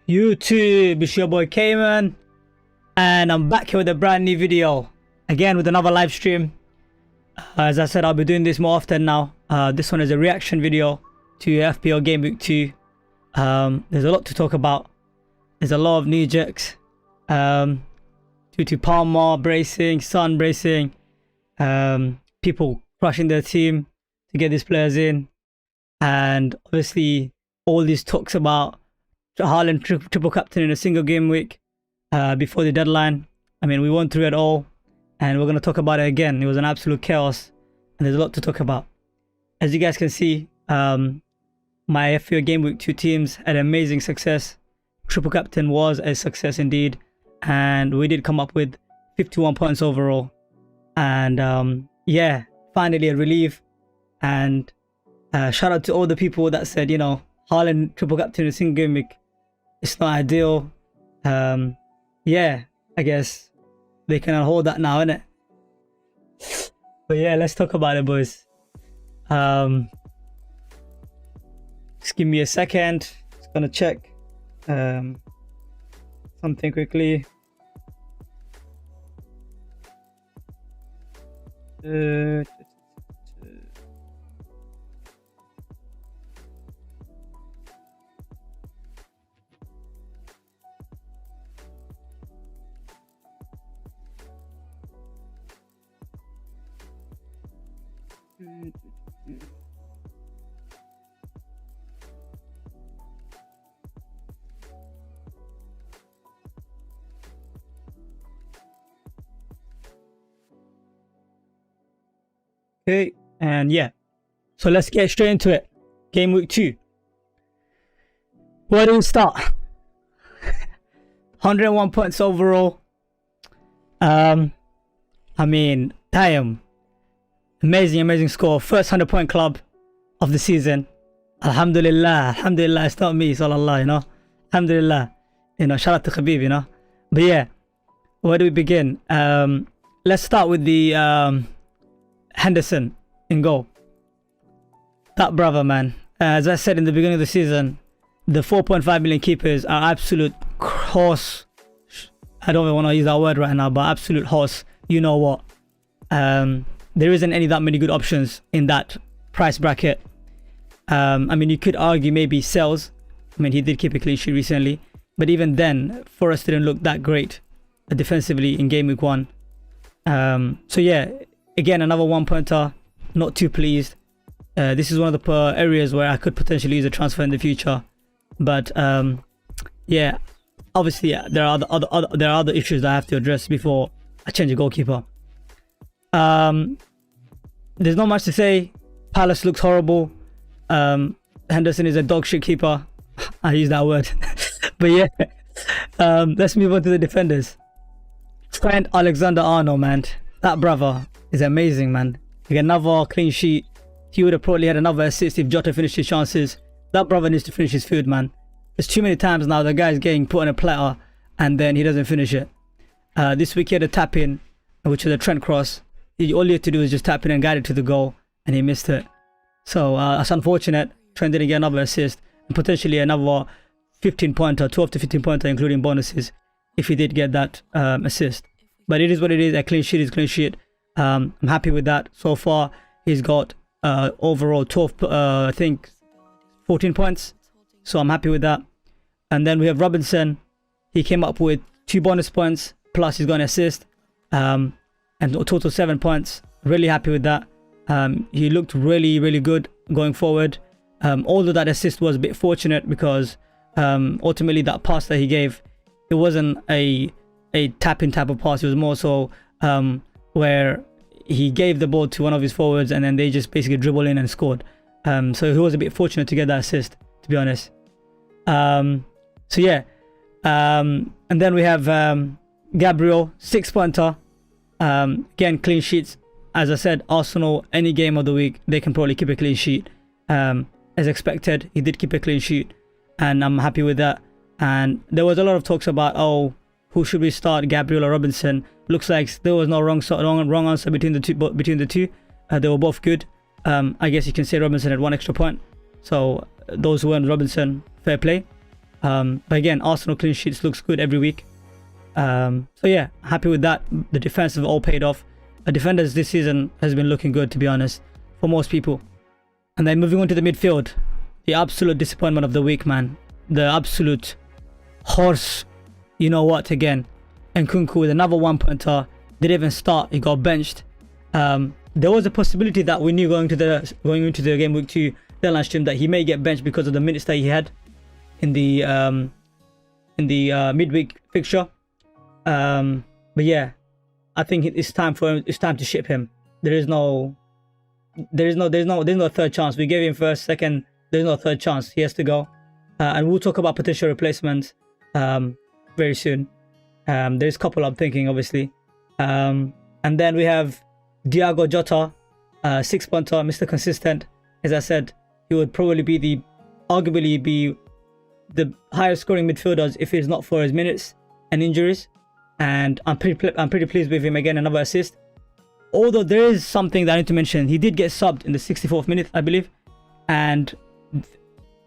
YouTube, it's your boy Cayman, and I'm back here with a brand new video again with another live stream. As I said, I'll be doing this more often now. This one is a reaction video to FPL Game Week 2. There's a lot to talk about. There's a lot of new jerks due to Palmer bracing, Son bracing, people crushing their team to get these players in, and obviously all these talks about Haaland triple captain in a single game week before the deadline. I mean, we went through it all, and we're going to talk about it again. It was an absolute chaos, and there's a lot to talk about. As you guys can see, my FPL Game Week 2 teams had amazing success. Triple captain was a success indeed, and we did come up with 51 points overall. And yeah, finally a relief. And shout out to all the people that said, you know, Haaland triple captain in a single game week, it's not ideal. Yeah, I guess they can hold that now, innit? But yeah, let's talk about it, boys. Just give me a second. Just gonna check something quickly. Okay, and yeah, so let's get straight into it. Game week 2. Where do we start? 101 points overall. I mean, damn, amazing score. First 100-point club of the season. Alhamdulillah, it's not me, it's all Allah, you know. Alhamdulillah, you know, shout out to Khabib, you know. But yeah, where do we begin? Let's start with the Henderson in goal. That brother, man. As I said in the beginning of the season, the 4.5 million keepers are absolute horse. I don't even want to use that word right now, but absolute horse. You know what? There isn't any that many good options in that price bracket. I mean, you could argue maybe Sells. I mean, he did keep a clean sheet recently, but even then, Forest didn't look that great defensively in game week 1. So yeah, again, another 1-pointer. Not too pleased. This is one of the areas where I could potentially use a transfer in the future. But yeah, obviously there are other issues that I have to address before I change a goalkeeper. There's not much to say. Palace looks horrible. Henderson is a dog shit keeper. I use that word. But yeah, let's move on to the defenders. Trent Alexander-Arnold, man. That brother is amazing, man. Like, another clean sheet. He would have probably had another assist if Jota finished his chances. That brother needs to finish his food, man. There's too many times now the guy's getting put on a platter and then he doesn't finish it. This week he had a tap in, which was a Trent cross. All he had to do was just tap in and guide it to the goal, and he missed it. So that's unfortunate. Trent didn't get another assist, and potentially another 15-pointer, 12 to 15-pointer, including bonuses, if he did get that assist. But it is what it is. A clean sheet is clean sheet. I'm happy with that. So far, he's got overall 12, I think 14 points. So I'm happy with that. And then we have Robinson. He came up with 2 bonus points, plus he's got an assist. And a total 7 points. Really happy with that. He looked really good going forward. Although that assist was a bit fortunate because ultimately that pass that he gave, it wasn't a tap-in type of pass. It was more so where he gave the ball to one of his forwards and then they just basically dribble in and scored. So he was a bit fortunate to get that assist, to be honest. So yeah, and then we have Gabriel, 6-pointer. Again, clean sheets. As I said, Arsenal, any game of the week, they can probably keep a clean sheet. As expected, he did keep a clean sheet, and I'm happy with that. And there was a lot of talks about, oh, who should we start, Gabriel or Robinson? Looks like there was no wrong answer between the two. They were both good. I guess you can say Robinson had 1 extra point. So those who went Robinson, fair play. But again, Arsenal clean sheets looks good every week. So yeah, happy with that. The defense have all paid off. The defenders this season has been looking good, to be honest, for most people. And then moving on to the midfield, the absolute disappointment of the week, man. The absolute horse, you know what, again. Nkunku with another 1-pointer. Didn't even start. He got benched. There was a possibility that we knew going into the game week 2 deadline stream that he may get benched because of the minutes that he had in the midweek fixture. But yeah, I think it's time to ship him. There's no third chance. We gave him first, second. There's no third chance. He has to go. And we'll talk about potential replacements very soon. There's a couple I'm thinking, obviously. And then we have Diogo Jota, 6-pointer, Mr. Consistent. As I said, he would probably arguably be the highest scoring midfielders if it's not for his minutes and injuries. And I'm pretty pleased with him. Again, another assist. Although there is something that I need to mention. He did get subbed in the 64th minute, I believe. And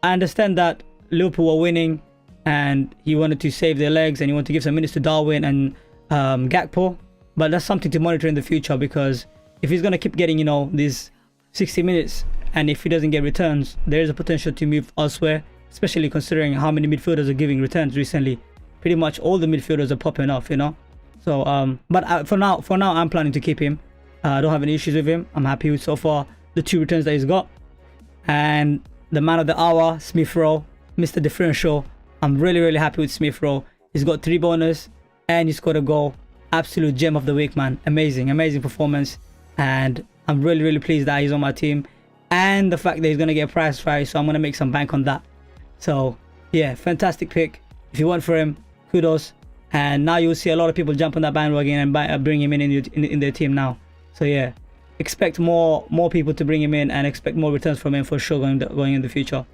I understand that Liverpool were winning and he wanted to save their legs and he wanted to give some minutes to Darwin and Gakpo. But that's something to monitor in the future, because if he's going to keep getting, these 60 minutes and if he doesn't get returns, there is a potential to move elsewhere, especially considering how many midfielders are giving returns recently. Pretty much all the midfielders are popping off, So, but for now, I'm planning to keep him. I don't have any issues with him. I'm happy with so far the 2 returns that he's got. And the man of the hour, Smith Rowe, Mr. Differential. I'm really, really happy with Smith Rowe. He's got 3 bonus and he scored a goal. Absolute gem of the week, man. Amazing performance. And I'm really, really pleased that he's on my team. And the fact that he's going to get a price rise, so I'm going to make some bank on that. So, yeah, fantastic pick. If you went for him, kudos. And now you'll see a lot of people jump on that bandwagon and bring him in their team now. So, yeah, expect more people to bring him in and expect more returns from him for sure going in the future.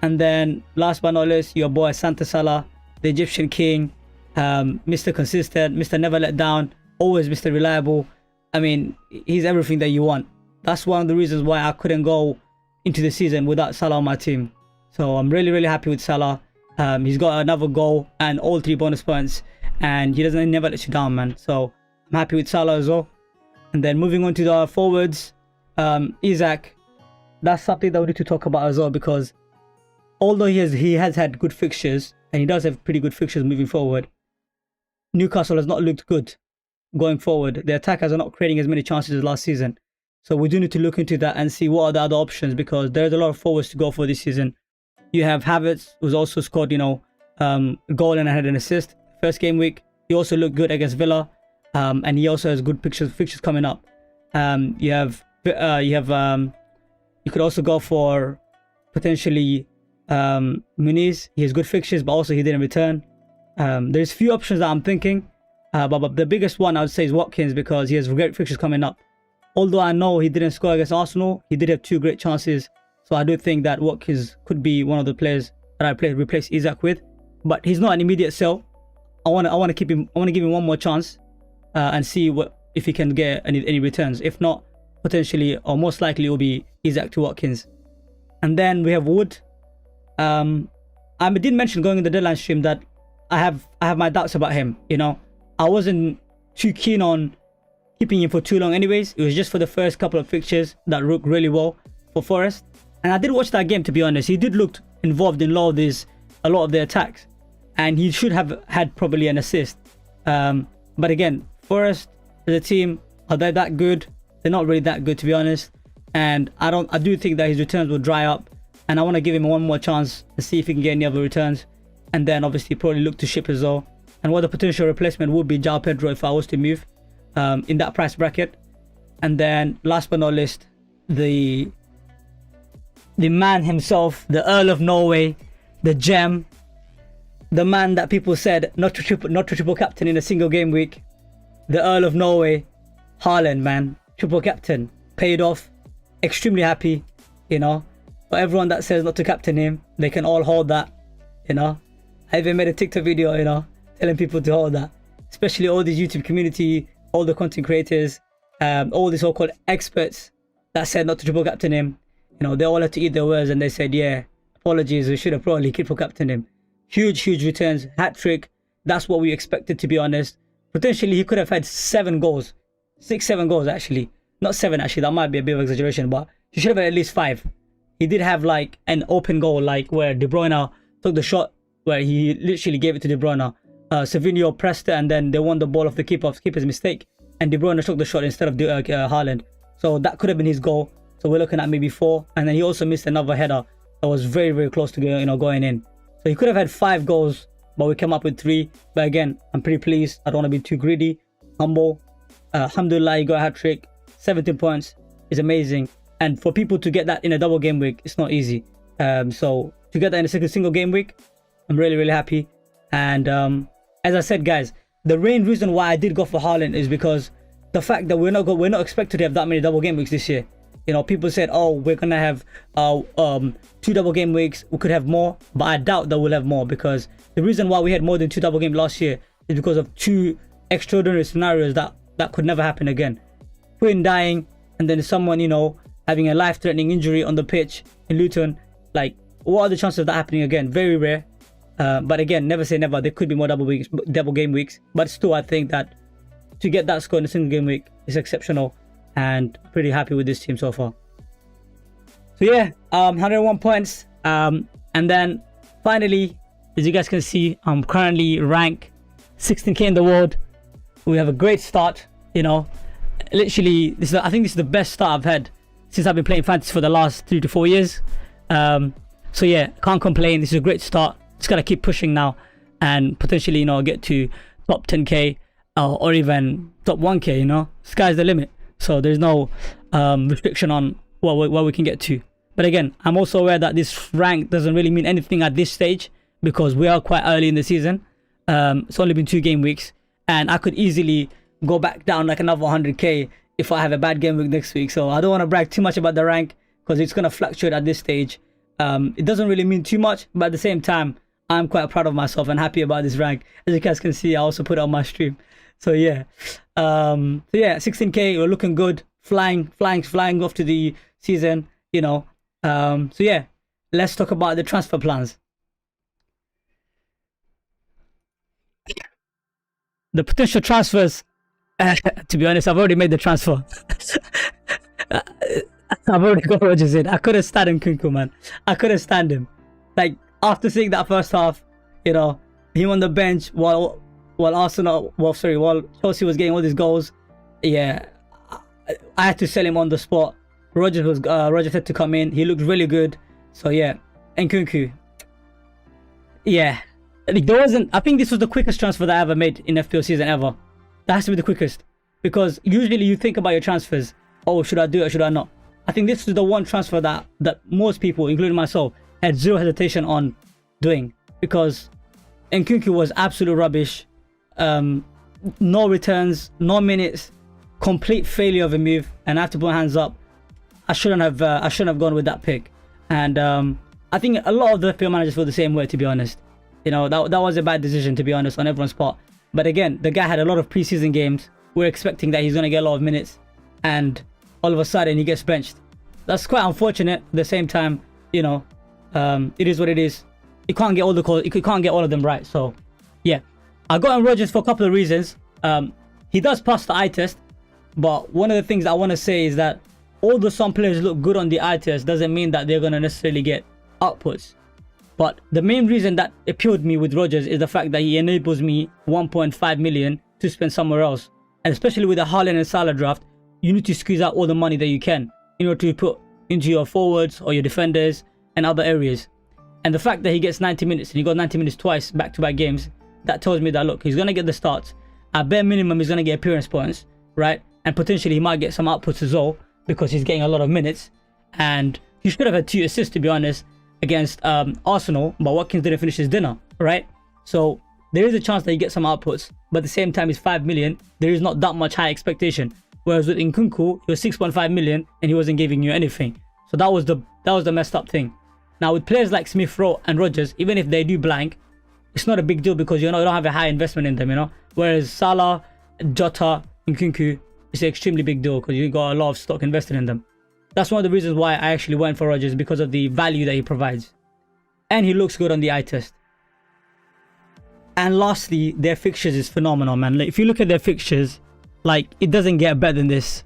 And then, last but not least, your boy Santa Salah, the Egyptian king. Mr. Consistent, Mr. Never Let Down, always Mr. Reliable. I mean, he's everything that you want. That's one of the reasons why I couldn't go into the season without Salah on my team. So I'm really, really happy with Salah. He's got another goal and all 3 bonus points, and he never lets you down, man. So I'm happy with Salah as well. And then moving on to the forwards, Isaac. That's something that we need to talk about as well, because although he has had good fixtures, and he does have pretty good fixtures moving forward, Newcastle has not looked good going forward. The attackers are not creating as many chances as last season. So we do need to look into that and see what are the other options, because there's a lot of forwards to go for this season. You have Havertz, who's also scored, goal and had an assist. First game week, he also looked good against Villa. And he also has good fixtures coming up. You could also go for potentially Muniz. He has good fixtures, but also he didn't return. There's few options that I'm thinking, but the biggest one I would say is Watkins, because he has great fixtures coming up. Although I know he didn't score against Arsenal, he did have 2 great chances. So I do think that Watkins could be one of the players that I replace Isaac with. But he's not an immediate sell. I want to keep him. I want to give him one more chance and see if he can get any returns. If not, potentially or most likely it will be Isaac to Watkins. And then we have Wood. I did mention going in the deadline stream that I have my doubts about him. I wasn't too keen on keeping him for too long anyways. It was just for the first couple of fixtures that worked really well for Forest. And I did watch that game, to be honest. He did look involved in a lot of the attacks, and he should have had probably an assist. But again, Forest as a team, are they that good? They're not really that good, to be honest. And I do think that his returns will dry up, and I want to give him one more chance to see if he can get any other returns. And then obviously probably look to ship as well. And what the potential replacement would be João Pedro if I was to move in that price bracket. And then last but not least, the man himself, the Earl of Norway, the gem, the man that people said not to triple captain in a single game week, the Earl of Norway, Haaland, man, triple captain, paid off. Extremely happy, for everyone that says not to captain him, they can all hold that, I even made a TikTok video, telling people to hold that, especially all these YouTube community, all the content creators, all the so-called experts that said not to triple captain him. They all had to eat their words, and they said, yeah, apologies, we should have probably triple captained him. huge returns, hat-trick. That's what we expected, to be honest. Potentially, he could have had 7 goals. 6, 7 goals, actually. Not 7, actually. That might be a bit of exaggeration, but he should have had at least 5. He did have, like, an open goal, like, where De Bruyne took the shot, where he literally gave it to De Bruyne. Savinho pressed it, and then they won the ball off the keeper's mistake. And De Bruyne took the shot instead of Haaland. So that could have been his goal. So we're looking at maybe 4. And then he also missed another header that was very close to going in. So he could have had 5 goals, but we came up with 3. But again, I'm pretty pleased. I don't want to be too greedy. Humble. Alhamdulillah, he got a hat-trick. 17 points is amazing. And for people to get that in a double game week, it's not easy. So to get that in a single game week, I'm really happy. And as I said, guys, the main reason why I did go for Haaland is because the fact that we're not expected to have that many double game weeks this year. You know, people said, oh, we're gonna have 2 double game weeks. We could have more, but I doubt that we'll have more, because the reason why we had more than 2 double games last year is because of 2 extraordinary scenarios that could never happen again. Quinn dying, and then someone, you know, having a life-threatening injury on the pitch in Luton. Like, what are the chances of that happening again? Very rare. But again, never say never. There could be more double game weeks, but still, I think that to get that score in a single game week is exceptional, and pretty happy with this team so far. So yeah, 101 points. And then finally, as you guys can see, I'm currently ranked 16k in the world. We have a great start. You know, literally, I think this is the best start I've had since I've been playing fantasy for the last 3 to 4 years. So yeah, can't complain. This is a great start. Just gotta keep pushing now, and potentially, you know, get to top 10k or even top 1k. You know, sky's the limit. So there's no restriction on what we can get to. But again, I'm also aware that this rank doesn't really mean anything at this stage, because we are quite early in the season. It's only been 2 game weeks, and I could easily go back down like another 100k if I have a bad game week next week. So I don't want to brag too much about the rank, because it's going to fluctuate at this stage. It doesn't really mean too much, but at the same time, I'm quite proud of myself and happy about this rank. As you guys can see, I also put it on my stream. So yeah, 16k, we're looking good, flying off to the season, you know. So yeah, let's talk about the transfer plans. The potential transfers, to be honest, I've already made the transfer. I've already got Rodgers in. I couldn't stand him, Kunku, man. I couldn't stand him. Like, after seeing that first half, you know, him on the bench while Chelsea was getting all these goals, yeah, I had to sell him on the spot. Rodgers had to come in. He looked really good. So yeah, and Kunku, yeah, I think this was the quickest transfer that I ever made in FPL season ever. That has to be the quickest, because usually you think about your transfers. Oh, should I do it or should I not? I think this is the one transfer that most people, including myself, had zero hesitation on doing, because Nkunku was absolute rubbish. No returns, no minutes, complete failure of a move, and I have to put my hands up. I shouldn't have gone with that pick. And I think a lot of the FPL managers feel the same way, to be honest. You know, that was a bad decision, to be honest, on everyone's part. But again, the guy had a lot of preseason games. We're expecting that he's going to get a lot of minutes, and all of a sudden he gets benched. That's quite unfortunate. At the same time, you know, it is what it is. You can't get all the calls. You can't get all of them right. So yeah, I got on Rodgers for a couple of reasons. He does pass the eye test, but one of the things I want to say is that although some players look good on the eye test, doesn't mean that they're going to necessarily get outputs. But the main reason that appealed me with Rodgers is the fact that he enables me 1.5 million to spend somewhere else. And especially with the Haaland and Salah draft, you need to squeeze out all the money that you can in order to put into your forwards or your defenders and other areas. And the fact that he gets 90 minutes, and he got 90 minutes twice back-to-back games, that tells me that, look, he's going to get the starts. At bare minimum, he's going to get appearance points, right? And potentially he might get some outputs as well, because he's getting a lot of minutes. And he should have had 2 assists, to be honest, against Arsenal, but Watkins didn't finish his dinner, right? So there is a chance that he gets some outputs, but at the same time, he's 5 million. There is not that much high expectation. Whereas with Nkunku, he was 6.5 million and he wasn't giving you anything. So that was the messed up thing. Now with players like Smith Rowe and Rodgers, even if they do blank, it's not a big deal, because you don't have a high investment in them, you know. Whereas Salah, Jota, Nkunku, it's an extremely big deal, because you got a lot of stock invested in them. That's one of the reasons why I actually went for Rodgers, because of the value that he provides, and he looks good on the eye test. And lastly, their fixtures is phenomenal, man. Like, if you look at their fixtures, like, it doesn't get better than this.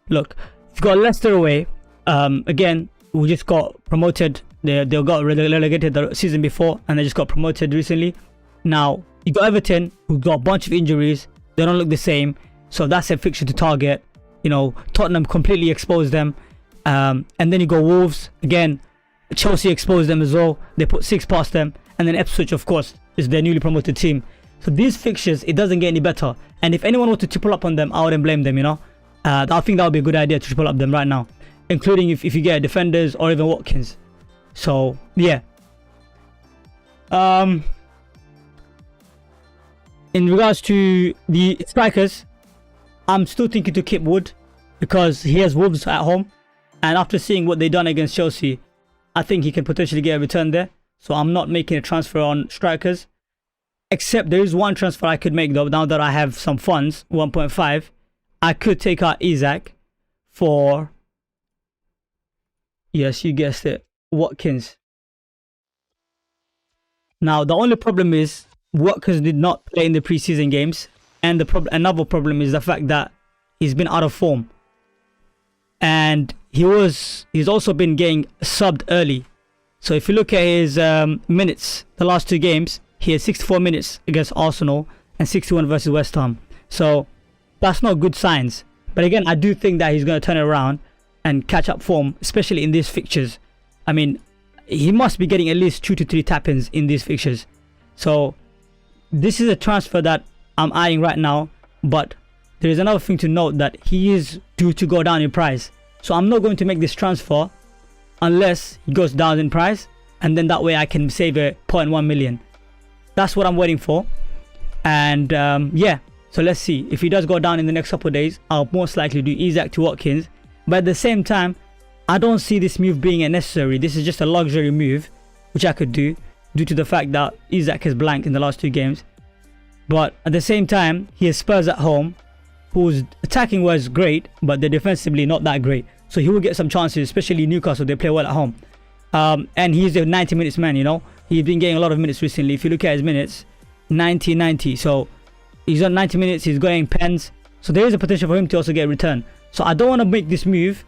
Look, you've got Leicester away. Again, we just got promoted. They got relegated the season before, and they just got promoted recently. Now, you got Everton, who got a bunch of injuries. They don't look the same. So that's a fixture to target. You know, Tottenham completely exposed them. And then you got Wolves. Again, Chelsea exposed them as well. They put 6 past them. And then Ipswich, of course, is their newly promoted team. So these fixtures, it doesn't get any better. And if anyone wanted to triple up on them, I wouldn't blame them, you know. I think that would be a good idea to triple up them right now. Including if you get defenders or even Watkins. So, yeah. In regards to the strikers, I'm still thinking to keep Wood because he has Wolves at home. And after seeing what they done against Chelsea, I think he can potentially get a return there. So I'm not making a transfer on strikers. Except there is one transfer I could make though. Now that I have some funds, 1.5. I could take out Isaac for... Yes, you guessed it. Watkins. Now, the only problem is Watkins did not play in the preseason games. And another problem is the fact that he's been out of form. And he's also been getting subbed early. So if you look at his minutes, the last 2 games, he had 64 minutes against Arsenal and 61 versus West Ham. So that's not good signs. But again, I do think that he's going to turn it around and catch up form, especially in these fixtures. I mean, he must be getting at least 2 to 3 tap-ins in these fixtures. So this is a transfer that I'm eyeing right now. But there is another thing to note, that he is due to go down in price. So I'm not going to make this transfer unless he goes down in price, and then that way I can save a 0.1 million. That's what I'm waiting for. And yeah, so let's see. If he does go down in the next couple of days, I'll most likely do Isaac to Watkins. But at the same time, I don't see this move being necessary. This is just a luxury move, which I could do due to the fact that Isaac is blank in the last 2 games. But at the same time, he has Spurs at home, whose attacking was great, but they're defensively not that great. So he will get some chances, especially Newcastle. They play well at home. And he's a 90 minutes man, you know. He's been getting a lot of minutes recently. If you look at his minutes, 90. So he's on 90 minutes. He's getting pens. So there is a potential for him to also get a return. So I don't want to make this move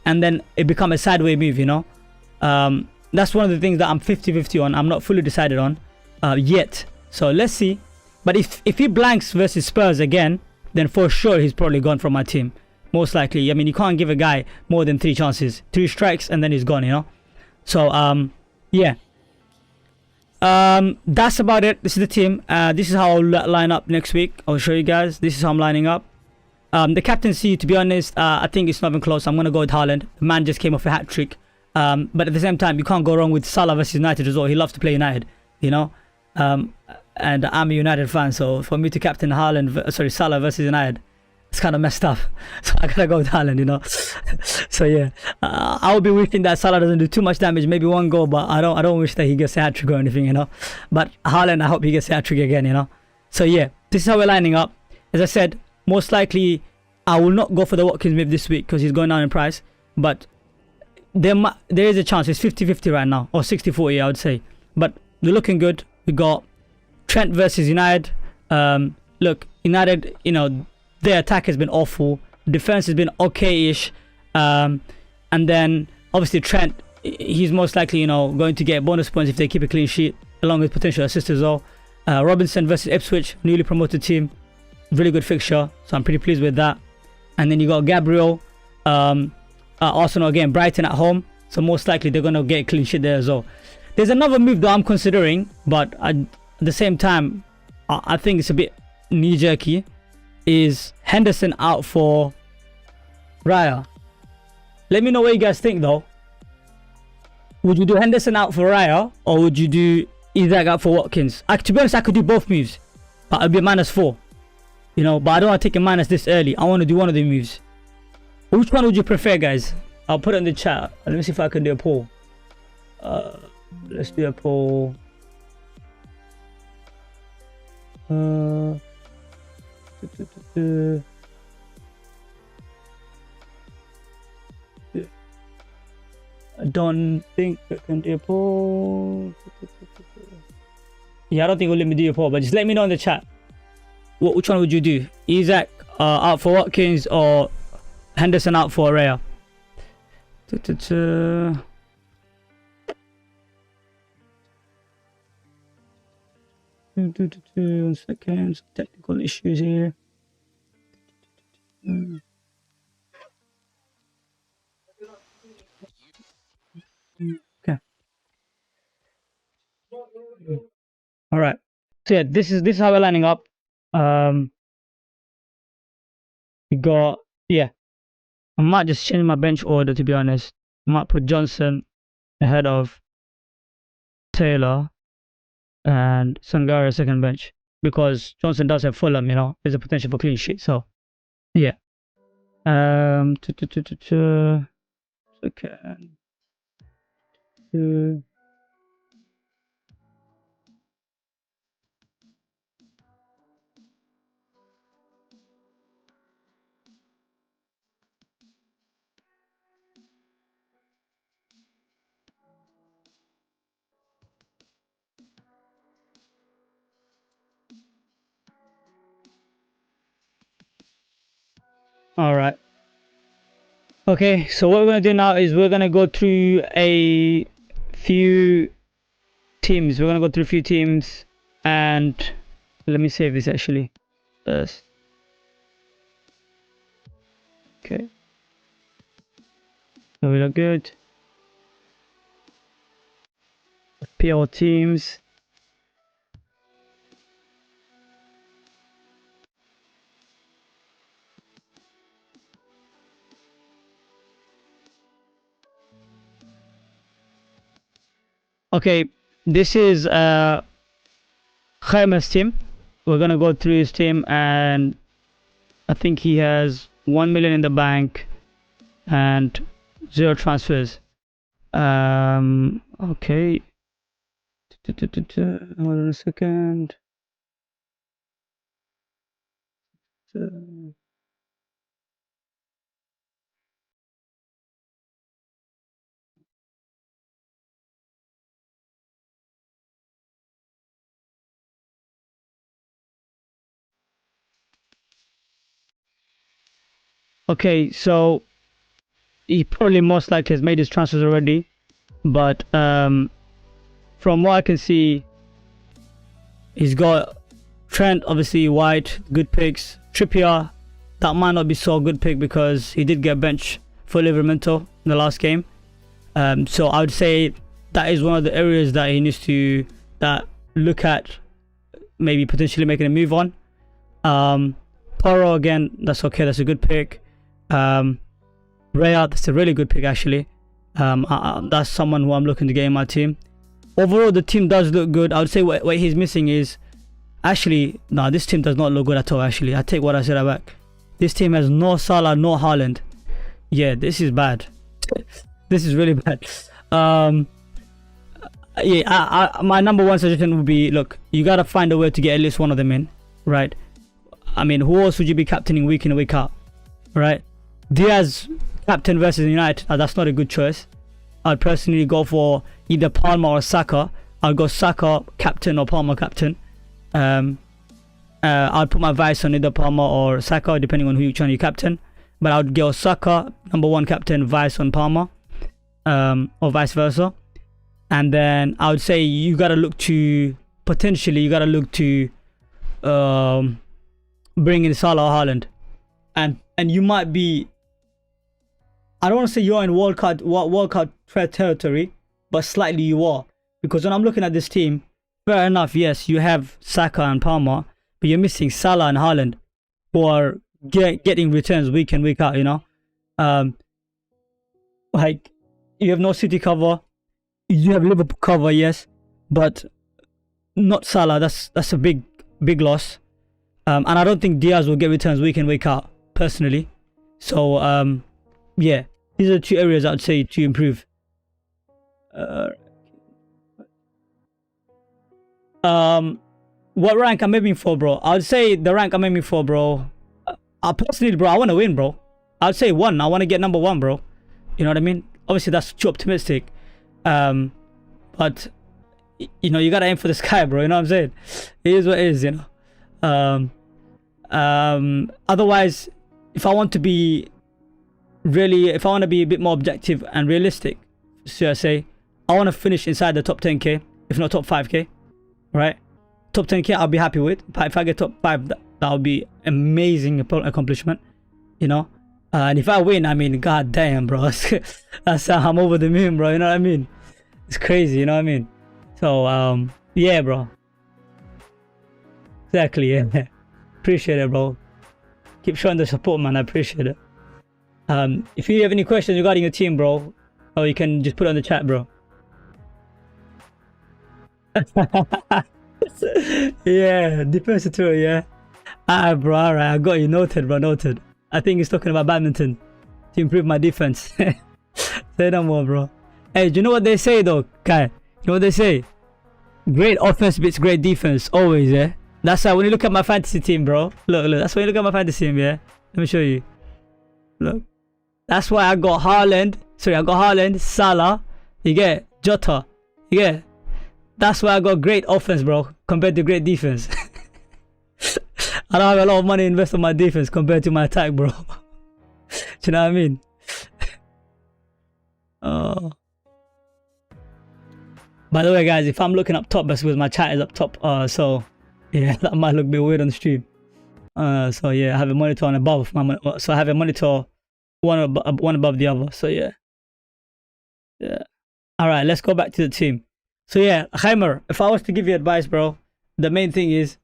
and then it become a sideways move, you know. That's one of the things that I'm 50-50 on. I'm not fully decided on yet. So let's see. But if he blanks versus Spurs again, then for sure he's probably gone from my team. Most likely. I mean, you can't give a guy more than 3 chances. 3 strikes and then he's gone, you know. So, yeah. That's about it. This is the team. This is how I'll line up next week. I'll show you guys. This is how I'm lining up. The captaincy, to be honest, I think it's not even close. I'm going to go with Haaland. The man just came off a hat-trick. But at the same time, you can't go wrong with Salah versus United as well. He loves to play United, you know. And I'm a United fan, so for me to captain Salah versus United, it's kind of messed up. So I gotta go with Haaland, you know. So yeah, I will be wishing that Salah doesn't do too much damage, maybe 1 goal, but I don't wish that he gets a hat-trick or anything, you know. But Haaland, I hope he gets a hat-trick again, you know. So yeah, this is how we're lining up. As I said, most likely I will not go for the Watkins move this week because he's going down in price. But there is a chance. It's 50-50 right now, or 60-40, I would say. But we're looking good. We got Trent versus United. Look, United, you know, their attack has been awful. Defense has been okay-ish. And then obviously Trent, he's most likely, you know, going to get bonus points if they keep a clean sheet, along with potential assists as well. Robinson versus Ipswich, newly promoted team. Really good fixture, so I'm pretty pleased with that. And then you got Gabriel, Arsenal again, Brighton at home. So most likely they're going to get a clean sheet there as well. There's another move that I'm considering, but at the same time, I think it's a bit knee-jerky. Is Henderson out for Raya? Let me know what you guys think though. Would you do Henderson out for Raya, or would you do Isaac out for Watkins? To be honest, I could do both moves, but it'll be a -4. You know, but I don't want to take a minus this early. I want to do one of the moves. Which one would you prefer, guys? I'll put it in the chat. Let me see if I can do a poll. Let's do a poll. I don't think I can do a poll. Yeah, I don't think it'll let me do your poll, but just let me know in the chat. Which one would you do? Isaac out for Watkins or Henderson out for Raya? 1 second. Technical issues here. Okay. All right. So yeah, this is how we're lining up. We got, yeah. I might just change my bench order, to be honest. I might put Johnson ahead of Taylor and Sangara second bench, because Johnson does have Fulham, you know, there's a potential for clean sheet. So yeah. Second. All right. Okay, so what we're gonna do now is we're gonna go through a few teams. We're gonna go through a few teams, and let me save this actually first. Okay, so we look good. FPL teams. Okay, this is Khaima's team. We're gonna go through his team, and I think he has 1 million in the bank and 0 transfers. Okay. Hold on a second. Okay, so he probably most likely has made his transfers already, but from what I can see, he's got Trent, obviously White, good picks. Trippier, that might not be so good pick because he did get benched for Liverpool in the last game. So I would say that is one of the areas that he needs to look at, maybe potentially making a move on. Poro again, that's okay, that's a good pick. Raya, that's a really good pick actually. That's someone who I'm looking to get in my team. Overall, the team does look good. I would say what he's missing is, actually, no, this team does not look good at all. Actually, I take what I said back. This team has no Salah, no Haaland. Yeah, this is bad. This is really bad. Yeah, my number one suggestion would be, look, you gotta find a way to get at least one of them in, right? I mean, who else would you be captaining week in and week out, right? Diaz captain versus United, that's not a good choice. I'd personally go for either Palmer or Saka. I'd go Saka captain or Palmer captain. I'd put my vice on either Palmer or Saka, depending on which one you captain. But I would go Saka number one captain, vice on Palmer, or vice versa. And then I would say you gotta look to bring in Salah or Haaland, and you might be, I don't want to say you're in wildcard territory, but slightly you are, because when I'm looking at this team, fair enough, yes, you have Saka and Palmer, but you're missing Salah and Haaland, who are getting returns week in week out, you know. Like, you have no City cover, you have Liverpool cover, yes, but not Salah. That's a big loss. And I don't think Diaz will get returns week in week out, personally. So yeah, these are the two areas I'd say to improve. What rank I'm aiming for, bro? I'd say the rank I'm aiming for, bro. I personally, bro, I want to win, bro. I'd say 1. I want to get number 1, bro. You know what I mean? Obviously, that's too optimistic. But you know, you gotta aim for the sky, bro. You know what I'm saying? It is what it is, you know. Otherwise, if I want to be if I want to be a bit more objective and realistic, so I say I want to finish inside the top 10k, if not top 5k, right? Top 10k I'll be happy with. But if I get top 5, that would be amazing accomplishment, you know. And if I win, I mean, god damn, bro, that's I'm over the moon, bro. You know what I mean? It's crazy, you know what I mean? So yeah, bro. Exactly, yeah. Appreciate it, bro. Keep showing the support, man. I appreciate it. If you have any questions regarding your team, bro, or you can just put it on the chat, bro. Yeah, defense tour, yeah. Alright, bro, alright, I got you. Noted, bro, noted. I think he's talking about badminton to improve my defense. Say no more, bro. Hey, do you know what they say though, Kai? You know what they say? Great offense beats great defense, always, yeah. That's why when you look at my fantasy team, bro. Look, that's why you look at my fantasy team, yeah. Let me show you. Look. That's why I got Haaland. Sorry, I got Haaland, Salah. You get Jota. You get. That's why I got great offense, bro, compared to great defense. I don't have a lot of money invested in my defense compared to my attack, bro. Do you know what I mean? By the way, guys, if I'm looking up top, that's because my chat is up top. So yeah, that might look a bit weird on the stream. So yeah, I have a monitor on above so I have a monitor one above the other. So yeah. All right, let's go back to the team. So yeah, Heimer, if I was to give you advice, bro, the main thing is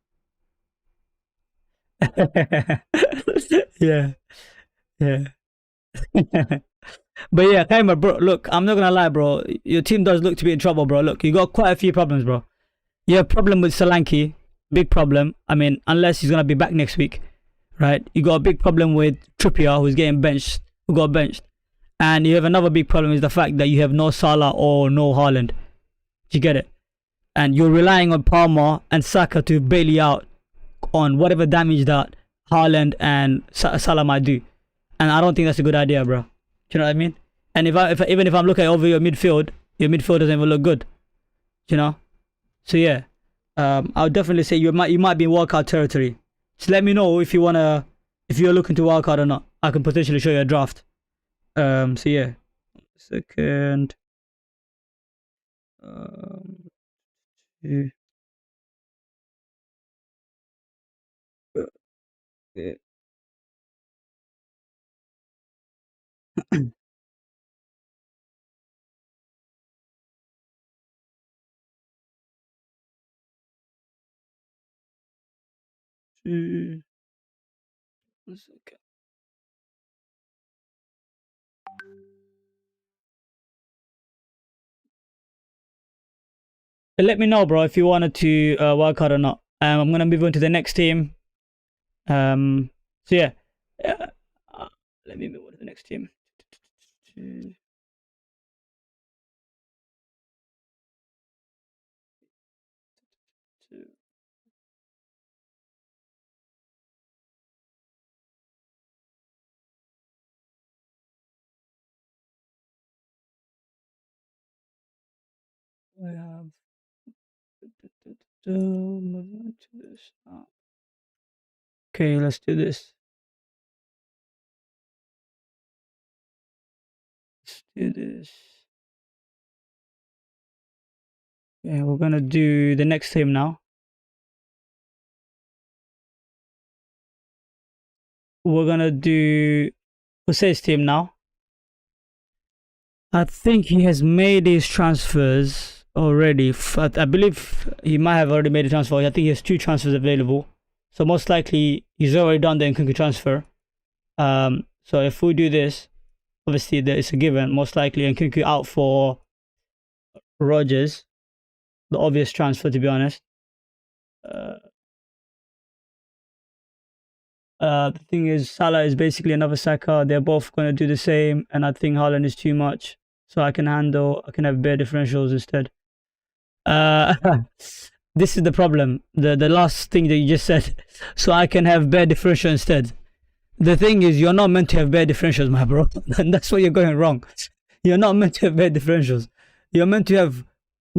yeah. But yeah, Heimer, bro, look, I'm not gonna lie, bro, your team does look to be in trouble, bro. Look, you got quite a few problems, bro. You have a problem with Solanke, big problem. I mean, unless he's gonna be back next week, right? You got a big problem with Trippier, who got benched. And you have another big problem is the fact that you have no Salah or no Haaland. Do you get it? And you're relying on Palmer and Saka to bail you out on whatever damage that Haaland and Salah might do. And I don't think that's a good idea, bro. Do you know what I mean? And even if I'm looking over your midfield doesn't even look good. You know? So yeah. I would definitely say you might be in wildcard territory. Just let me know if you're looking to wildcard or not. I can potentially show you a draft. So yeah. Second. Yeah. Let me know, bro, if you wanted to wildcard or not. I'm gonna move on to the next team. So yeah, let me move on to the next team. I have okay, let's do this. Yeah, we're gonna do the next team now. We're gonna do Jose's team now. I think he has made his transfers already. I believe he might have already made a transfer. I think he has 2 transfers available. So most likely he's already done the Nkunku transfer. So if we do this, obviously there is a given. Most likely Nkunku out for Rodgers. The obvious transfer, to be honest. The thing is, Salah is basically another Saka. They're both going to do the same. And I think Haaland is too much. So I can have bare differentials instead. This is the problem. The last thing that you just said. So I can have bare differential instead. The thing is, you're not meant to have bare differentials, my bro. And that's where you're going wrong. You're not meant to have bare differentials. You're meant to have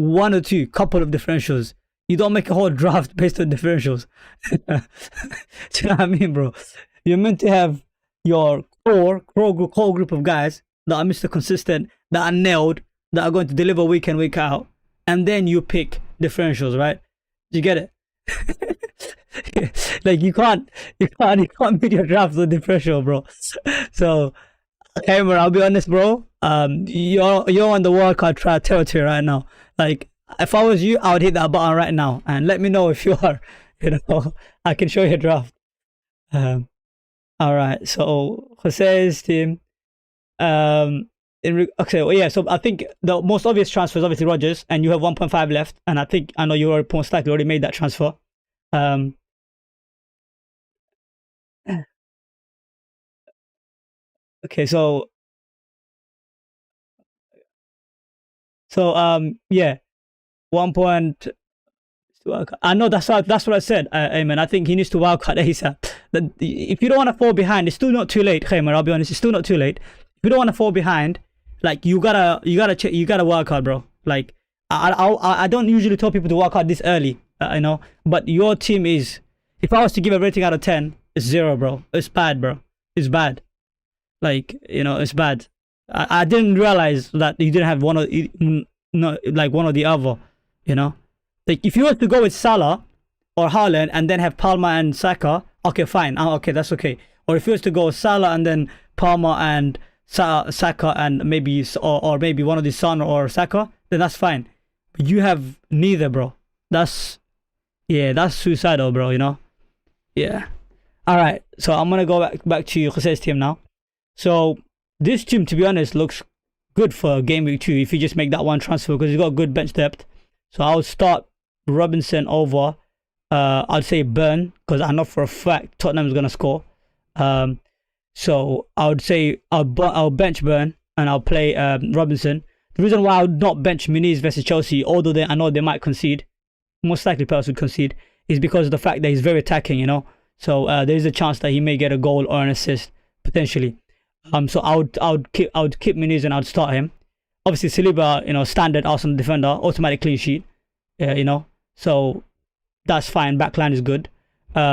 one or two, couple of differentials. You don't make a whole draft based on differentials. Do you know what I mean, bro? You're meant to have your core group of guys that are Mr. Consistent, that are nailed, that are going to deliver week in, week out, and then you pick differentials, right? You get it? Like you can't build your drafts on differential, bro. So, Cameron, I'll be honest, bro. You're on the wildcard territory right now. Like, if I was you, I would hit that button right now and let me know if you are. You know, I can show you a draft. All right. So Jose's team. Okay, well, yeah. So I think the most obvious transfer is obviously Rogers, and you have 1.5 left. And I know you most likely already made that transfer. Okay, yeah, 1 point. I know that's what I said, Ayman. I think he needs to wildcard ASAP. If you don't want to fall behind, it's still not too late, Ayman. I'll be honest, it's still not too late. If you don't want to fall behind, like you gotta wildcard, bro. Like I don't usually tell people to wildcard this early, you know. But your team is, if I was to give a rating out of 10, it's 0, bro. It's bad, bro. It's bad. Like, you know, it's bad. I didn't realize that you didn't have one or the other, you know. Like, if you were to go with Salah or Haaland and then have Palmer and Saka, okay, fine. Okay, that's okay. Or if you were to go Salah and then Palmer and Saka and maybe maybe one of the Son or Saka, then that's fine. But you have neither, bro. That's suicidal, bro, you know. Yeah. All right. So I'm gonna go back to Jose's team now. So this team, to be honest, looks good for game week 2 if you just make that one transfer because he's got good bench depth. So I'll start Robinson over, I'd say Burn, because I know for a fact Tottenham's gonna score. So I would say I'll bench Burn and I'll play Robinson. The reason why I would not bench Muniz versus Chelsea, although I know they might concede, most likely Palace would concede, is because of the fact that he's very attacking, you know. So there is a chance that he may get a goal or an assist potentially. So I would keep Muniz and I'd start him. Obviously Saliba, you know, standard Arsenal defender, automatic clean sheet, you know. So that's fine. Backline is good.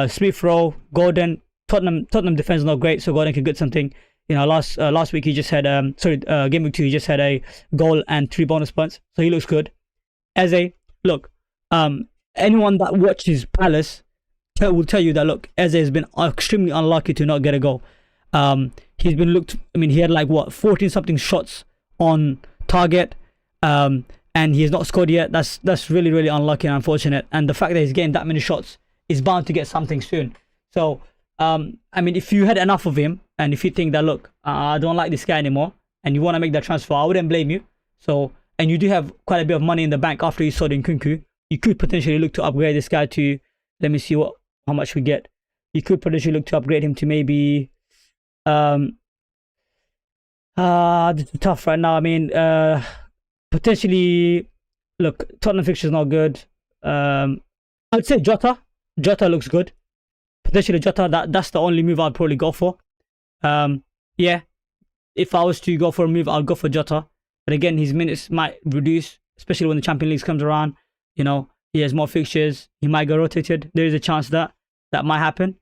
Smith Rowe, Gordon. Tottenham defense is not great, so Gordon can get something. You know, last week he just had game week 2 he just had a goal and 3 bonus points, so he looks good. Eze, look, anyone that watches Palace will tell you that look, Eze has been extremely unlucky to not get a goal. He's been he had like 14 something shots on target, and he has not scored yet. That's really, really unlucky and unfortunate. And the fact that he's getting that many shots is bound to get something soon. So if you had enough of him and if you think that look, I don't like this guy anymore and you want to make that transfer, I wouldn't blame you. So, and you do have quite a bit of money in the bank after you sold Nkunku, you could potentially look to upgrade this guy to, let me see how much we get. You could potentially look to upgrade him to maybe this is tough right now. I mean, potentially, look, Tottenham fixture is not good. I'd say Jota looks good. Potentially Jota, that's the only move I'd probably go for. Yeah, if I was to go for a move, I'll go for Jota. But again, his minutes might reduce, especially when the Champions League comes around. You know, he has more fixtures. He might get rotated. There is a chance that might happen.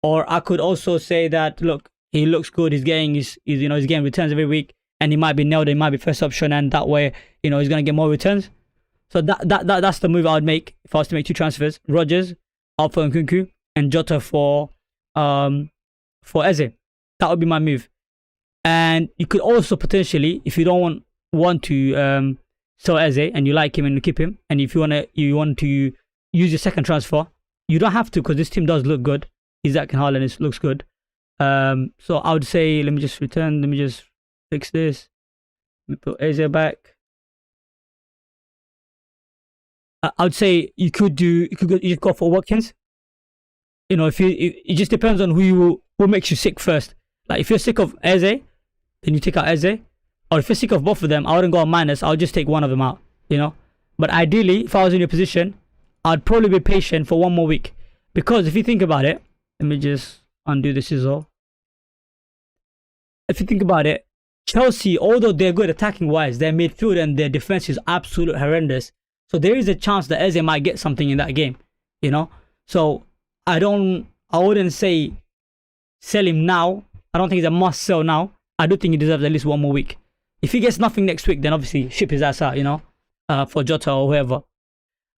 Or I could also say that, look, he looks good. He's getting returns every week, and he might be nailed. He might be first option, and that way, you know, he's gonna get more returns. So that's the move I would make if I was to make 2 transfers: Rodgers, Alpha and Nkunku, and Jota for Eze. That would be my move. And you could also potentially, if you don't want to sell Eze and you like him and you keep him, and if you want to use your second transfer, you don't have to because this team does look good. Isaac and Haaland looks good. So I would say, let me just fix this. Let me put Eze back. I would say you just go for Watkins. You know, it just depends on who makes you sick first. Like if you're sick of Eze, then you take out Eze. Or if you're sick of both of them, I wouldn't go on minus. I'll just take one of them out. You know. But ideally, if I was in your position, I'd probably be patient for 1 more week. Because if you think about it, let me just undo this as well. If you think about it, Chelsea, although they're good attacking wise, their midfield and their defense is absolutely horrendous. So there is a chance that Eze might get something in that game, you know. So I wouldn't say sell him now. I don't think he's a must sell now. I do think he deserves at least one more week. If he gets nothing next week, then obviously ship his ass out, you know, for Jota or whoever.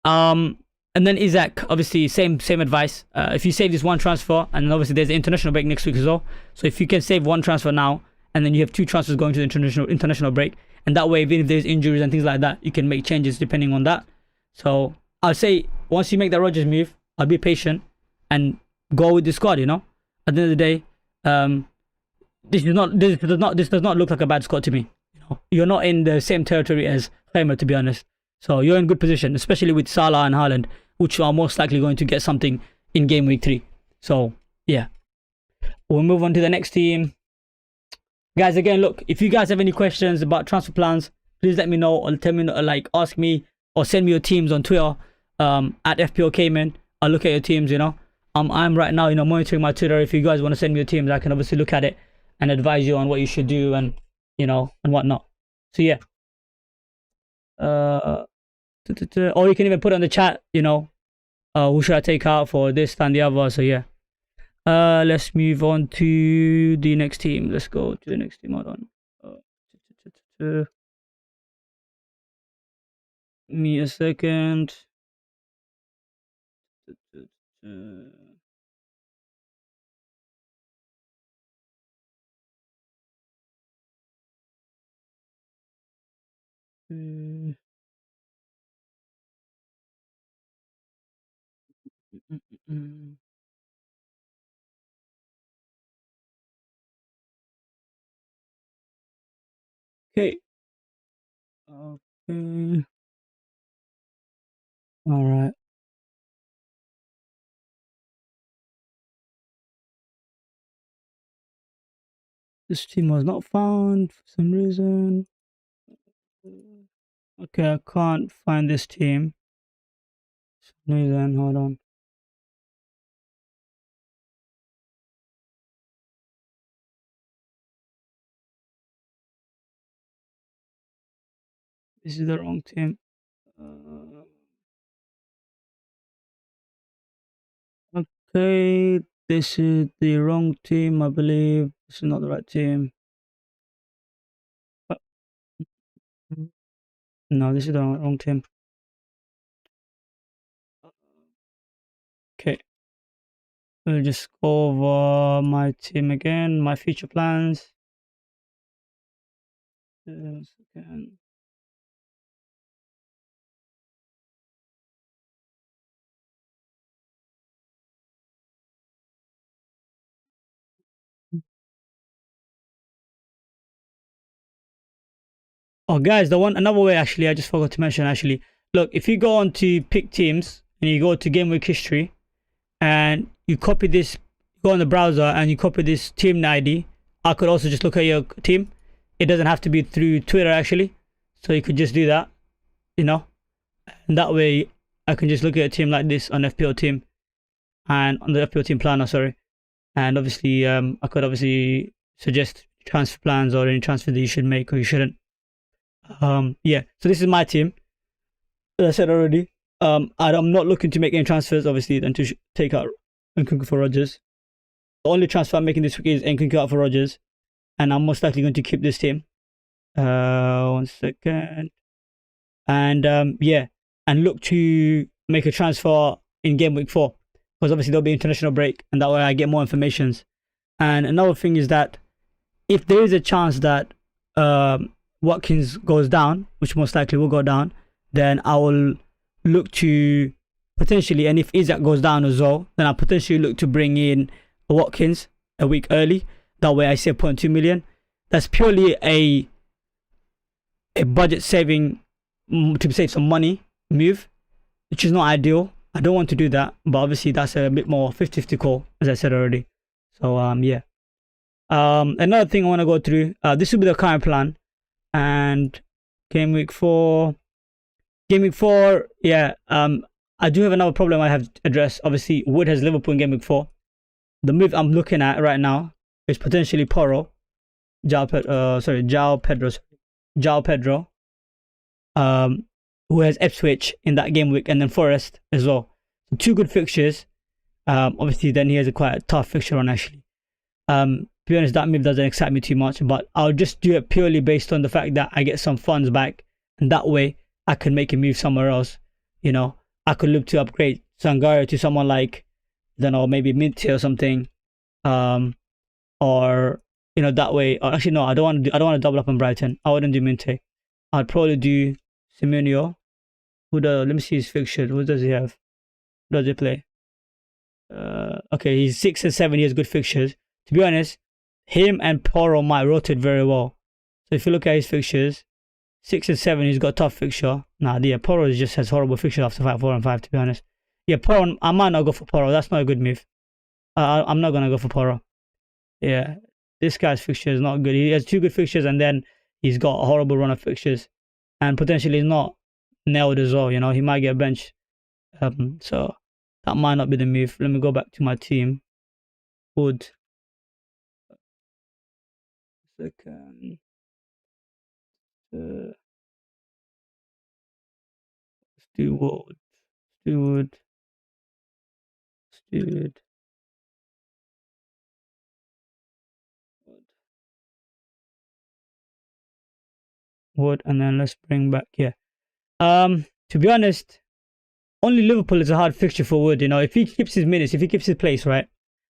And then Isaac, obviously same advice. If you save this one transfer, and obviously there's an international break next week as well. So if you can save one transfer now, and then you have 2 transfers going to the international break, and that way, even if there's injuries and things like that, you can make changes depending on that. So I'll say once you make that Rodgers move, I'll be patient and go with the squad. You know, at the end of the day, this does not look like a bad squad to me. You know, you're not in the same territory as Kramer, to be honest. So you're in good position, especially with Salah and Haaland, which are most likely going to get something in game week 3. So yeah, we'll move on to the next team. Guys, again, look, if you guys have any questions about transfer plans, please let me know, or tell me, like, ask me, or send me your teams on Twitter, at FPL Cayman. I'll look at your teams, you know. I'm right now, you know, monitoring my Twitter. If you guys want to send me your teams, I can obviously look at it and advise you on what you should do and, you know, and whatnot. So yeah. Or you can even put it on the chat, you know, who should I take out for this and the other. So yeah. Let's move on to the next team. Let's go to the next team. Hold on. Me a second. Okay. Okay. All right. This team was not found for some reason. Okay, I can't find this team. For some reason, hold on. This is the wrong team. Okay, this is the wrong team, I believe. This is not the right team. No, this is the wrong team. Okay. We'll just go over my team again, my future plans. Again. Oh, guys, another way, actually, I just forgot to mention, actually. Look, if you go on to pick teams and you go to Gameweek history and you copy this, go on the browser and you copy this team ID, I could also just look at your team. It doesn't have to be through Twitter, actually. So you could just do that, you know. And that way, I can just look at a team like this on FPL team and on the FPL team planner, sorry. And obviously, I could obviously suggest transfer plans or any transfer that you should make or you shouldn't. Yeah, so this is my team. As I said already, I'm not looking to make any transfers, obviously, than to take out Nkunku for Rodgers. The only transfer I'm making this week is Nkunku out for Rodgers, and I'm most likely going to keep this team. 1 second. And yeah, and look to make a transfer in game week 4, because obviously there'll be international break, and that way I get more informations. And another thing is that if there is a chance that Watkins goes down, which most likely will go down, then I will look to potentially, and if Isaac goes down as well, then I'll potentially look to bring in Watkins a week early. That way I save 0.2 million. That's purely a budget saving, to save some money move, which is not ideal. I don't want to do that, but obviously that's a bit more 50-50 call, as I said already. So yeah. Another thing I want to go through, this will be the current plan. And game week 4, yeah, I do have another problem I have to address. Obviously, Wood has Liverpool in game week 4. The move I'm looking at right now is potentially Porro, João Pedro, who has Ipswich in that game week, and then Forest as well. So two good fixtures. Obviously, then he has a quite a tough fixture on actually. To be honest, that move doesn't excite me too much, but I'll just do it purely based on the fact that I get some funds back, and that way I can make a move somewhere else. You know, I could look to upgrade Sangare to someone like, I don't know, maybe Minty or something. Um, or that way. Or actually, no, I don't want to. I don't want to double up on Brighton. I wouldn't do Minte. I'd probably do Semenyo. Who does? Let me see his fixture. Who does he have? Who does he play? Okay, he's 6 and 7. He has good fixtures. To be honest, him and Poro might rotate very well. So if you look at his fixtures, 6 and 7, he's got a tough fixture. Nah, yeah, Poro just has horrible fixtures after 5, 4, and 5. To be honest, yeah, Poro. I might not go for Poro. That's not a good move. I'm not gonna go for Poro. Yeah, this guy's fixture is not good. He has two good fixtures, and then he's got a horrible run of fixtures, and potentially he's not nailed as well. He might get benched. So that might not be the move. Let me go back to my team. Wood. Second. Let's do Wood. Do Wood. Wood. Wood, and then let's bring back To be honest, only Liverpool is a hard fixture for Wood. If he keeps his minutes, if he keeps his place, right,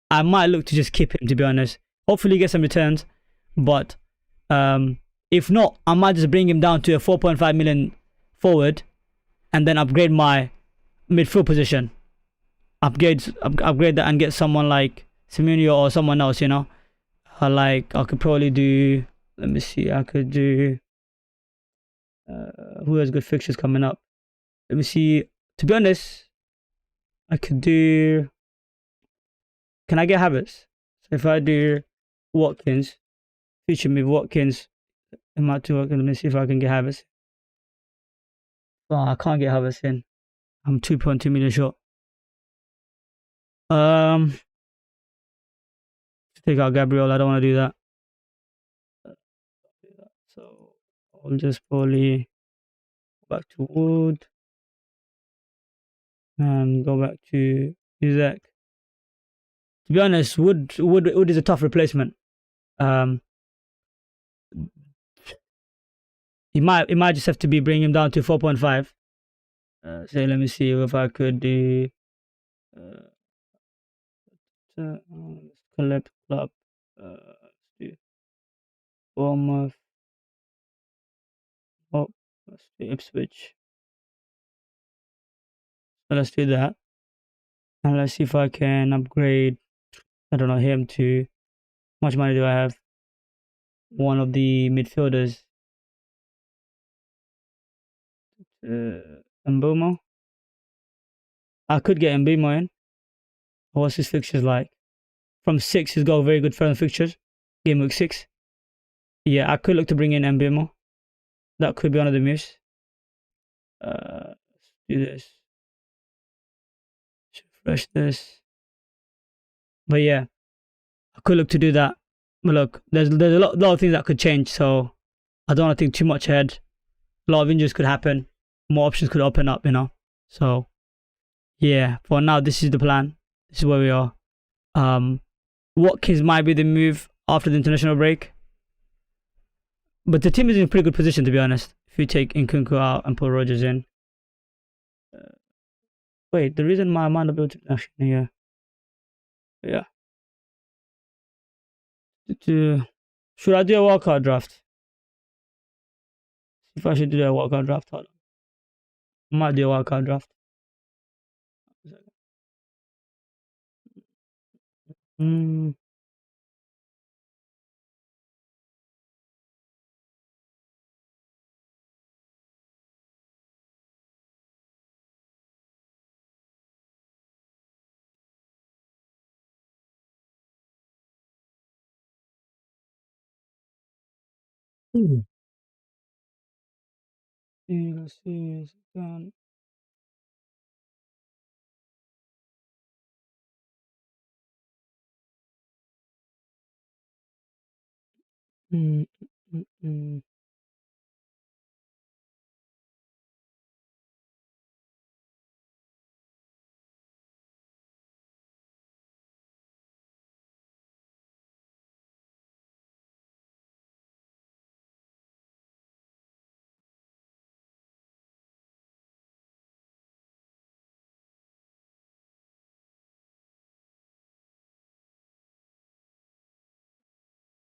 I might look to just keep him. To be honest, hopefully get some returns, but if not, I might just bring him down to a 4.5 million forward, and then upgrade my midfield position. Upgrade that and get someone like Semenyo or someone else. Like I could probably do. Let me see. I could do. Who has good fixtures coming up? Let me see. To be honest, I could do. Can I get Havertz? So if I do Watkins, feature me Watkins, it might do. Let me see if I can get Havertz. Oh, I can't get Havertz in. I'm 2.2 million short. Take out Gabriel. I don't want to do that. So I'll just probably go back to Wood and go back to Isaac. To be honest, Wood is a tough replacement. Um, he might just have to be bring him down to 4.5. So let me see if I could do. Collect club. Let's do Bournemouth. Oh, let's do Ipswich. So let's do that. And let's see if I can upgrade, I don't know, him to, how much money do I have? One of the midfielders. Mbomo. I could get Mbomo in. What's his fixtures like? From 6, he's got very good firm fixtures. Game week 6. Yeah, I could look to bring in Mbomo. That could be one of the moves. Let's do this. Refresh this. But yeah, I could look to do that. But look, there's a lot of things that could change, so I don't want to think too much ahead. A lot of injuries could happen. More options could open up. So yeah, for now, this is the plan. This is where we are. Watkins might be the move after the international break. But the team is in a pretty good position, to be honest. If you take Nkunku out and put Rogers in. Wait, the reason my mind able to actually, yeah. Should I do a wildcard draft? If I should do a wildcard draft, hold on. I might do a wildcard draft. Mm. Let's see. It's done. Mm, mm, mm.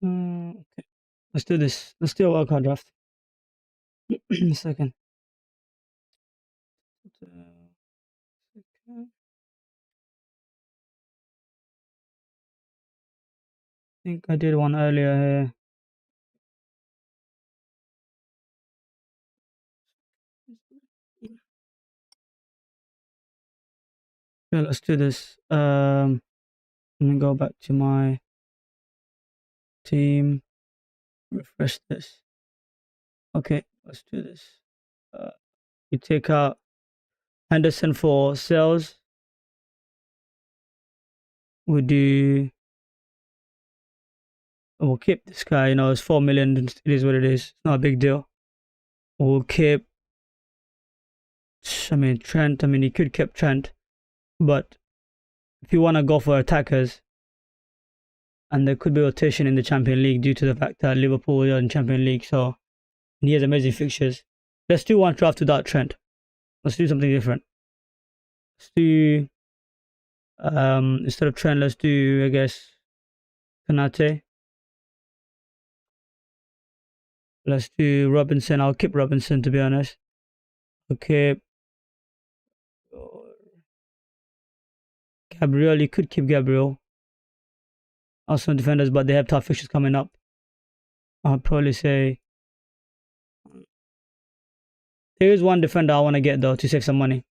Okay, let's do this. Let's do a wildcard draft. A second. I think I did one earlier here. Yeah, let's do this. Let me go back to my team. Refresh this. Okay, let's do this. You take out Henderson for sales. We do. We'll keep this guy. You know, it's 4 million. It is what it is. It's not a big deal. We'll keep. I mean, Trent. I mean, he could keep Trent, but if you want to go for attackers, and there could be rotation in the Champions League due to the fact that Liverpool are in Champions League, so and he has amazing fixtures. Let's do one draft without Trent. Let's do something different. Let's do instead of Trent, let's do, I guess, Kanate. Let's do Robinson. I'll keep Robinson, to be honest. Okay. Gabriel, you could keep Gabriel. Arsenal defenders, but they have tough fixtures coming up. I'll probably say there is one defender I want to get though to save some money.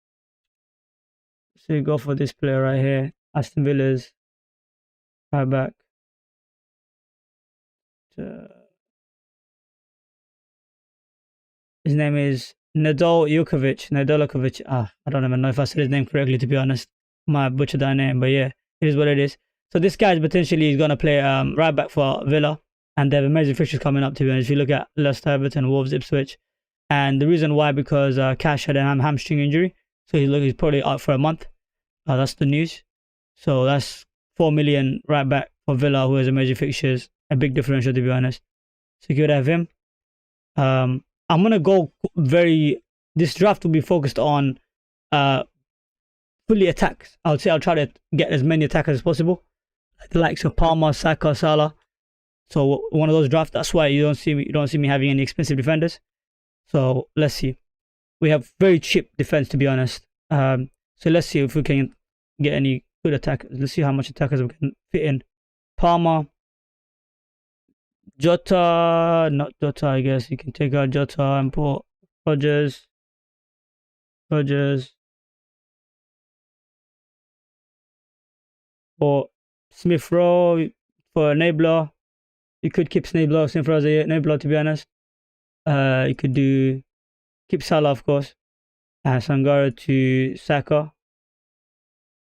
So you go for this player right here, Aston Villa's right back. His name is Nedolokovic. I don't even know if I said his name correctly, to be honest. Might butcher that name, but yeah, it is what it is. So this guy is potentially going to play right back for Villa, and they have amazing fixtures coming up, to be honest. If you look at Leicester, Everton, Wolves, Ipswich, and the reason why, because Cash had a hamstring injury, so he's probably out for a month. That's the news. So that's 4 million right back for Villa, who has amazing fixtures, a big differential, to be honest. So you could have him. I'm gonna go very. This draft will be focused on fully attacks. I would say I'll try to get as many attackers as possible, like the likes of Palmer, Saka, Salah. So one of those drafts. That's why you don't see me having any expensive defenders. So let's see. We have very cheap defense, to be honest. So let's see if we can get any good attackers. Let's see how much attackers we can fit in. Palmer, Jota, not Jota, I guess. You can take out Jota and put Rodgers, or Smith Rowe for enabler. You could keep Smith Rowe as a enabler, to be honest. You could keep Salah, of course, and Sangara to Saka.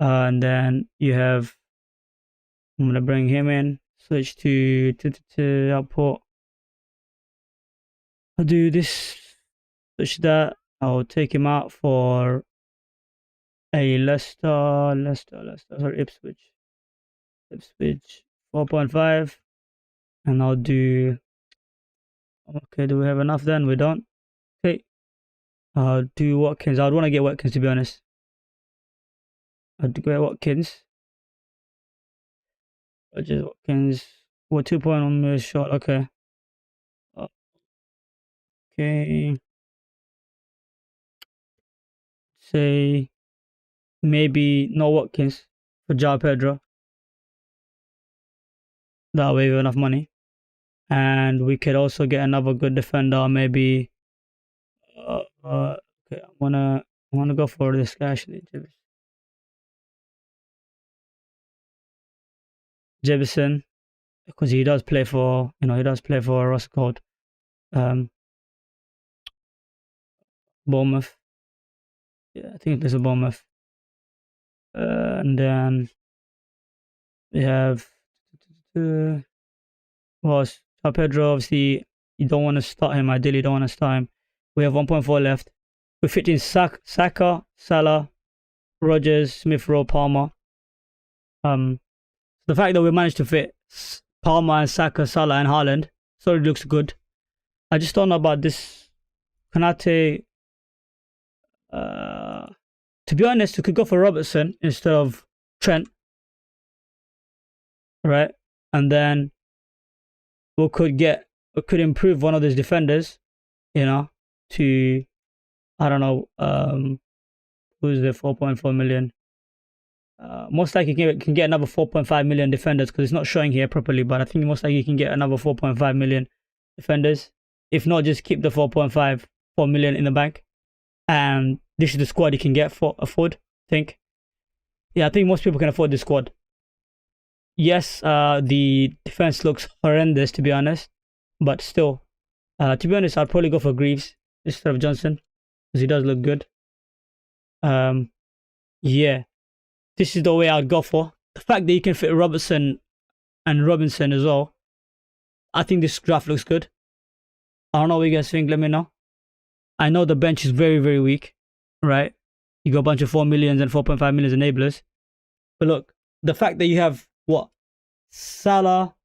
And then you have, I'm going to bring him in, switch to output. I'll do this, switch that. I'll take him out for a Ipswich 4.5, and I'll do. Okay, do we have enough then? We don't. Okay, I'll do Watkins. I'd want to get Watkins, to be honest. I'd get Watkins. Just Watkins. What 2.1 minutes short? Okay. Okay. Say maybe no Watkins for João Pedro. That way we have enough money, and we could also get another good defender. Maybe. Okay, I wanna go for this guy actually, Jefferson, because he does play for what's it called, Bournemouth. Yeah, I think there's a Bournemouth. And then we have well, Pedro. Obviously, you don't want to start him. Ideally, you don't want to start him. We have 1.4 left. We fit in Saka, Salah, Rodgers, Smith Rowe, Palmer. The fact that we managed to fit Palmer and Saka, Salah, and Haaland, so it looks good. I just don't know about this Kanate. To be honest, we could go for Robertson instead of Trent, right? And then we could improve one of those defenders, you know, to, I don't know, who's the 4.4 million? Most likely can get another 4.5 million defenders because it's not showing here properly, but I think most likely you can get another 4.5 million defenders. If not, just keep the 4 million in the bank. And this is the squad you can afford, I think. Yeah, I think most people can afford this squad. Yes, the defense looks horrendous, to be honest. But still, to be honest, I'd probably go for Greaves instead of Johnson because he does look good. Yeah, this is the way I'd go for. The fact that you can fit Robertson and Robinson as well, I think this draft looks good. I don't know what you guys think. Let me know. I know the bench is very, very weak, right? You got a bunch of 4 millions and 4.5 millions enablers. But look, the fact that you have what? Salah,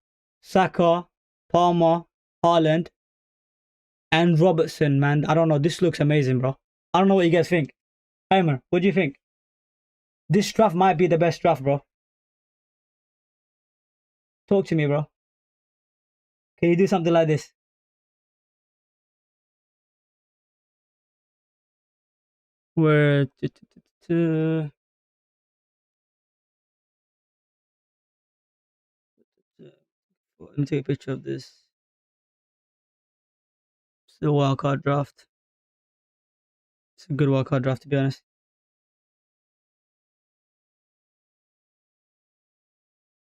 Saka, Palmer, Haaland, and Robertson, man. I don't know. This looks amazing, bro. I don't know what you guys think. Heimer, what do you think? This draft might be the best draft, bro. Talk to me, bro. Can you do something like this? Where let me take a picture of this. It's a wildcard draft. It's a good wildcard draft, to be honest.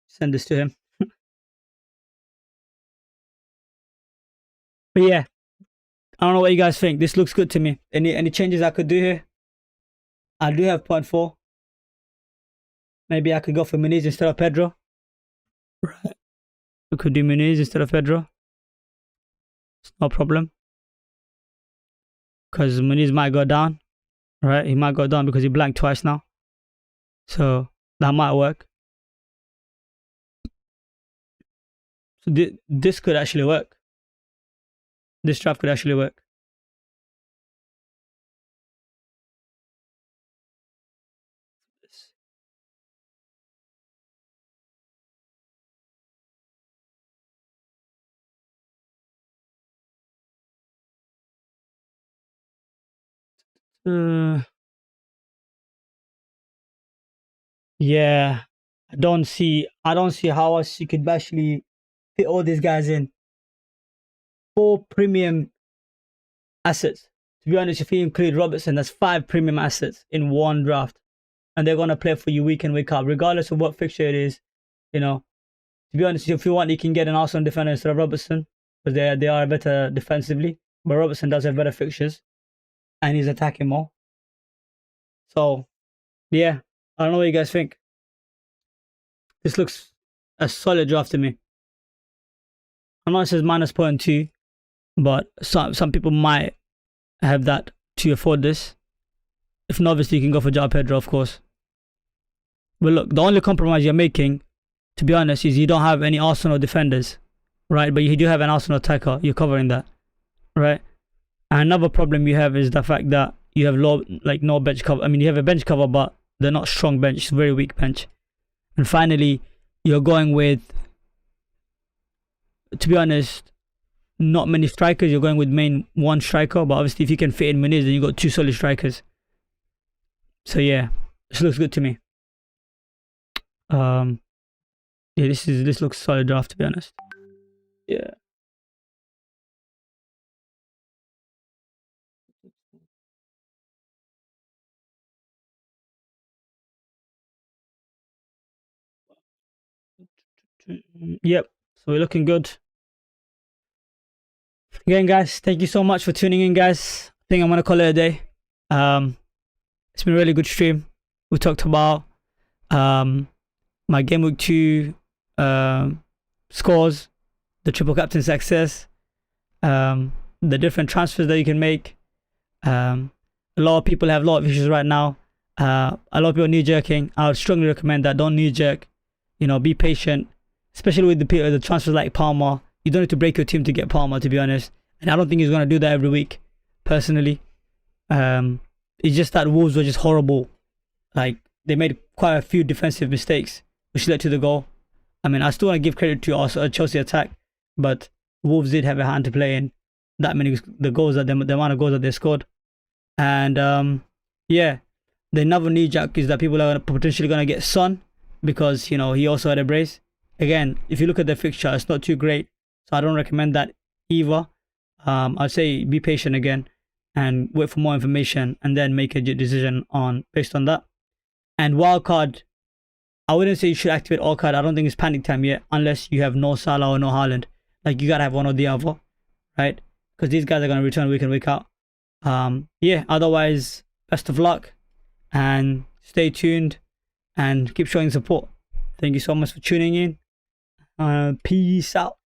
Send this to him. But yeah, I don't know what you guys think. This looks good to me. Any changes I could do here? I do have 0.4. Maybe I could go for Muniz instead of Pedro. Right. We could do Muniz instead of Pedro. It's no problem. Because Muniz might go down. Right? He might go down because he blanked twice now. So that might work. So this could actually work. This draft could actually work. Yeah, I don't see how else you could actually fit all these guys in. 4 premium assets. To be honest, if you include Robertson, that's 5 premium assets in one draft. And they're gonna play for you week in, week out, regardless of what fixture it is. You know, to be honest, if you want, you can get an Arsenal defender instead of Robertson, because they are better defensively. But Robertson does have better fixtures, and he's attacking more. So, yeah, I don't know what you guys think. This looks a solid draft to me. I know it says minus 0.2, but some people might have that to afford this. If not, obviously you can go for João Pedro, of course. But look, the only compromise you're making, to be honest, is you don't have any Arsenal defenders, right? But you do have an Arsenal attacker. You're covering that, right? And another problem you have is the fact that you have no bench cover. I mean, you have a bench cover, but they're not strong bench. It's a very weak bench. And finally, you're going with, to be honest, not many strikers. You're going with main one striker, but obviously if you can fit in Muniz, then you got 2 solid strikers. So yeah, this looks good to me. Yeah, this looks solid draft, to be honest. Yeah. Yep. So we're looking good. Again, guys, thank you so much for tuning in, guys. I think I'm gonna call it a day. It's been a really good stream. We talked about my Gameweek 2 scores, the triple captain success, the different transfers that you can make. A lot of people have a lot of issues right now. A lot of people knee jerking. I would strongly recommend that. Don't knee jerk. You know, be patient, especially with the transfers like Palmer. You don't need to break your team to get Palmer, to be honest. And I don't think he's gonna do that every week, personally. It's just that Wolves were just horrible. Like, they made quite a few defensive mistakes, which led to the goal. I mean, I still want to give credit to our Chelsea attack, but Wolves did have a hand to play in that many the goals that the amount of goals that they scored. And yeah, the another knee jack is that people are potentially gonna get Son because you know he also had a brace. Again, if you look at the fixture, it's not too great, so I don't recommend that either. I'd say be patient again and wait for more information and then make a decision on based on that. And wildcard, I wouldn't say you should activate all card. I don't think it's panic time yet unless you have no Salah or no Haaland. Like you gotta have one or the other, right? Because these guys are gonna return week in week out. Yeah. Otherwise, best of luck and stay tuned and keep showing support. Thank you so much for tuning in. Peace out.